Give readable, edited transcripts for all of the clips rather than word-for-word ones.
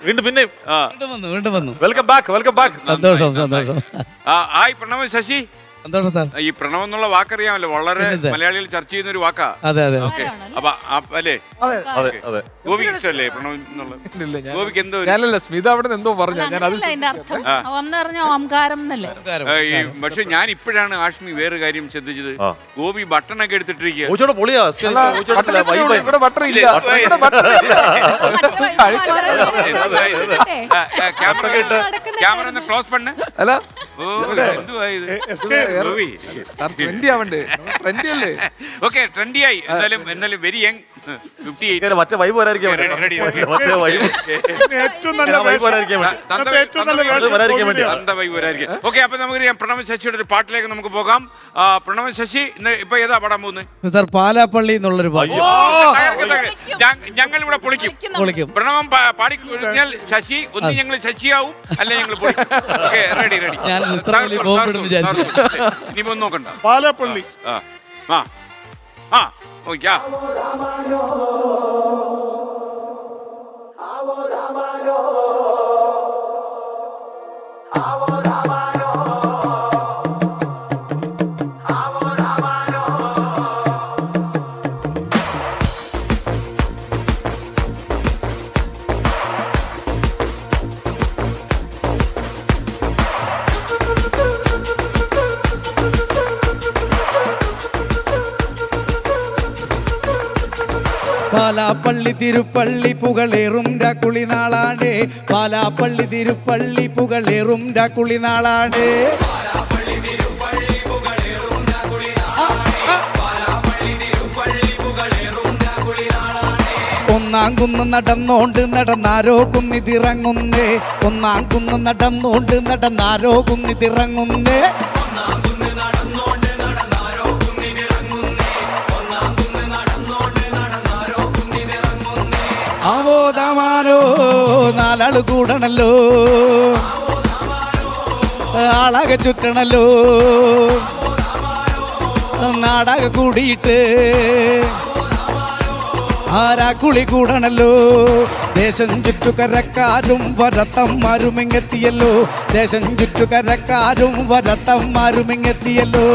വീണ്ടും പിന്നെ വീണ്ടും വന്നു. Welcome back. സന്തോഷം. ഹായ് പ്രണവ് ശശി. സന്തോഷം സാർ. ഈ പ്രണവ് എന്നുള്ള വാക്കറിയാമല്ലോ, വളരെ മലയാളികൾ ചർച്ച ചെയ്യുന്ന ഒരു വാക്കാ. അതെ. അപ്പൊ അല്ലേ അതെ. ഗോപിക്ക് ഇഷ്ടമല്ലേ പ്രണവ് എന്നുള്ള? ഗോപിക്ക് എന്തോ ഞാനല്ല, സ്മിത അവിടെ എന്തോ പറഞ്ഞു. ഞാൻ അത് പക്ഷെ ഞാൻ ഇപ്പോഴാണ് ആഷ്മി വേറെ കാര്യം ശ്രദ്ധിച്ചത്. ഗോപി ബട്ടണൊക്കെ എടുത്തിട്ടിരിക്കുക. ഇവിടെ ബട്ടർ ഇല്ല. ക്യാമറ ഒന്ന് ക്ലോസ് പണ്ണ്. അല്ല എന്തുവാ ഇത്? ഓക്കെ, ട്രെൻഡിയായി. എന്നാലും വെരി യങ്, 58. മറ്റേ വൈബ് വരാതിരിക്കാൻ വേണ്ടി. ഓക്കെ, അപ്പൊ നമുക്ക് പ്രണവ് ശശിയുടെ ഒരു പാട്ടിലേക്ക് നമുക്ക് പോകാം. പ്രണവ് ശശി ഇപ്പൊ ഏതാ പാടാൻ പോകുന്നത്? സാർ പാലാപ്പള്ളി എന്നുള്ളൊരു ഞങ്ങൾ ഇവിടെ പൊളിക്കും. പ്രണവം പാടി കഴിഞ്ഞാൽ ശശി ഒന്ന് ഞങ്ങൾ ശശിയാവും, അല്ലെ ഞങ്ങൾ റെഡി. ഇനി ഒന്നും നോക്കണ്ട. പാലാപ്പള്ളി ഓക്കെ. പാലാപ്പള്ളി തിരുപ്പള്ളി പുകളേറും കുളിനാളാണ്. പാലാപ്പള്ളി തിരുപ്പള്ളി പുകളേറും കുളിനാളാണ്. ഒന്നാം കുന്ന് നടന്നാരോ കുന്നിതിറങ്ങുന്നേ. ഒന്നാം കുന്ന് നടന്നാരോ കുന്നിതിറങ്ങുന്നേ. ആവോദാമാരോ നാലാള് കൂടണല്ലോ, ആളാകെ ചുറ്റണല്ലോ. നാടാകെ കൂടിയിട്ട് ആരാക്കുളി കൂടണല്ലോ. ദേശം ചുറ്റുകരക്കാരും വരത്തന്മാരുമിങ്ങെത്തിയല്ലോ. ദേശം ചുറ്റുകരക്കാരും വരത്തന്മാരുമിങ്ങെത്തിയല്ലോ.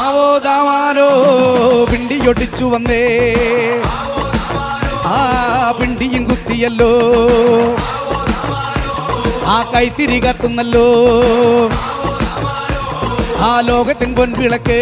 ആവോദാമാരോ പിണ്ടിയൊടിച്ചു വന്നേ. ആ പിണ്ടിയും കുത്തിയല്ലോ. ആ കൈത്തിരി കത്തുന്നല്ലോ. ആ ലോകത്തിൻ പൊൻവിളക്ക്.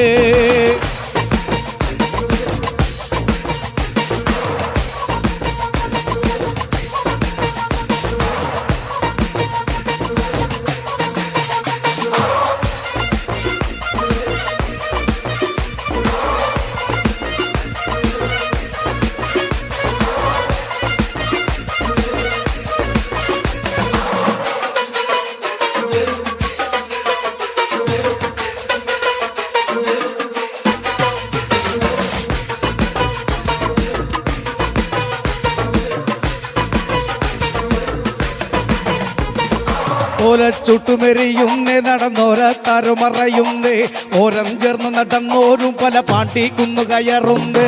ചുട്ടുമെറിയുന്നേ നടന്നോര തരുമറയുന്നേ. ഓരം ചേർന്ന് നടന്നോരും പല പാണ്ടി കുന്നു കയറുന്നേ.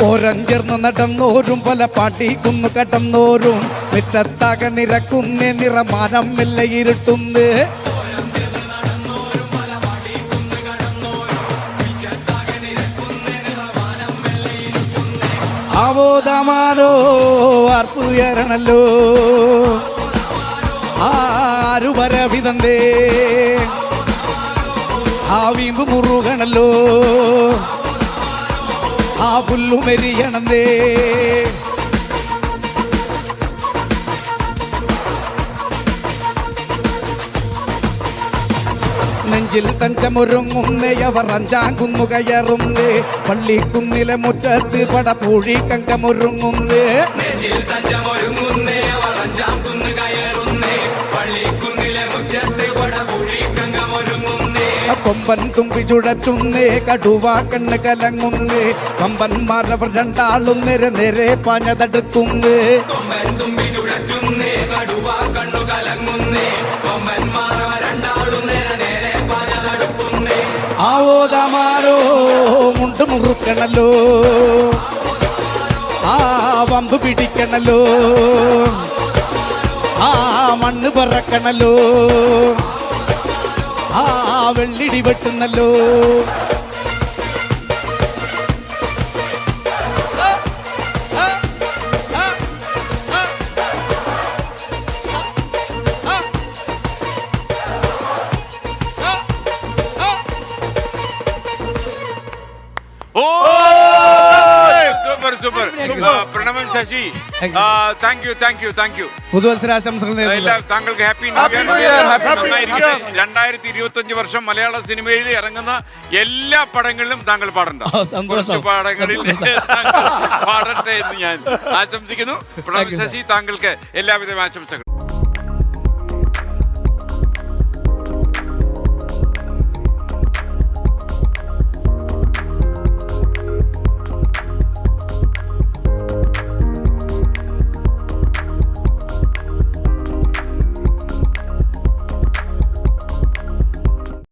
ഓരം ചേർന്ന് നടന്നോരും പല പാണ്ടി കുന്നു കടന്നോരും. മുറ്റത്താകെ നിരക്കുന്നേ നിറമാനം മെല്ലെ ഇരുട്ടുന്നേ. ആവോദാമാരോ ആർപ്പുയരണല്ലോ. ആരു വരവിതന്തേ. ആ വീമ്പ് മുറുകണല്ലോ. ആ പുല്ലുമെരിയണന്തേ. നെഞ്ചിൽ തഞ്ചമൊരുങ്ങുന്നേ. അവർ അഞ്ചാം കുന്നു കയറുന്നേ. പള്ളിക്കുന്നിലെ മുറ്റത്ത് പടപൂഴി കങ്കമൊരുങ്ങുന്നേ. കൊമ്പൻ തുമ്പി ചുഴറ്റുന്നേ കടുവ കണ്ണ് കലങ്ങുന്നേ കൊമ്പന്മാരവർ രണ്ടാളും നേരെ നേരെ പാഞ്ഞതടുക്കുന്നേ ആവോദമാരോ മുണ്ട് മുറുക്കണല്ലോ ആ വമ്പ് പിടിക്കണല്ലോ ആ മണ്ണ് പറക്കണല്ലോ ആ വെള്ളിടി വെട്ടുന്നല്ലോ ഓ super super Pranavam Sasi thank you പുതുവത്സരാശംസകൾ നേരുന്നു. എല്ലാം താങ്കൾക്ക് happy Happy New Year, Happy New Year. 2025 വർഷം മലയാള സിനിമയിൽ ഇറങ്ങുന്ന എല്ലാ പടങ്ങളിലും താങ്കൾ പാടണ്ട. സന്തോഷം. കുറച്ച് പടങ്ങളിൽ താങ്കൾ പാടട്ടെ എന്ന് ഞാൻ ആശംസിക്കുന്നു. പ്രണവ് ശശി, താങ്കൾക്ക് എല്ലാവിധ ആശംസകളും.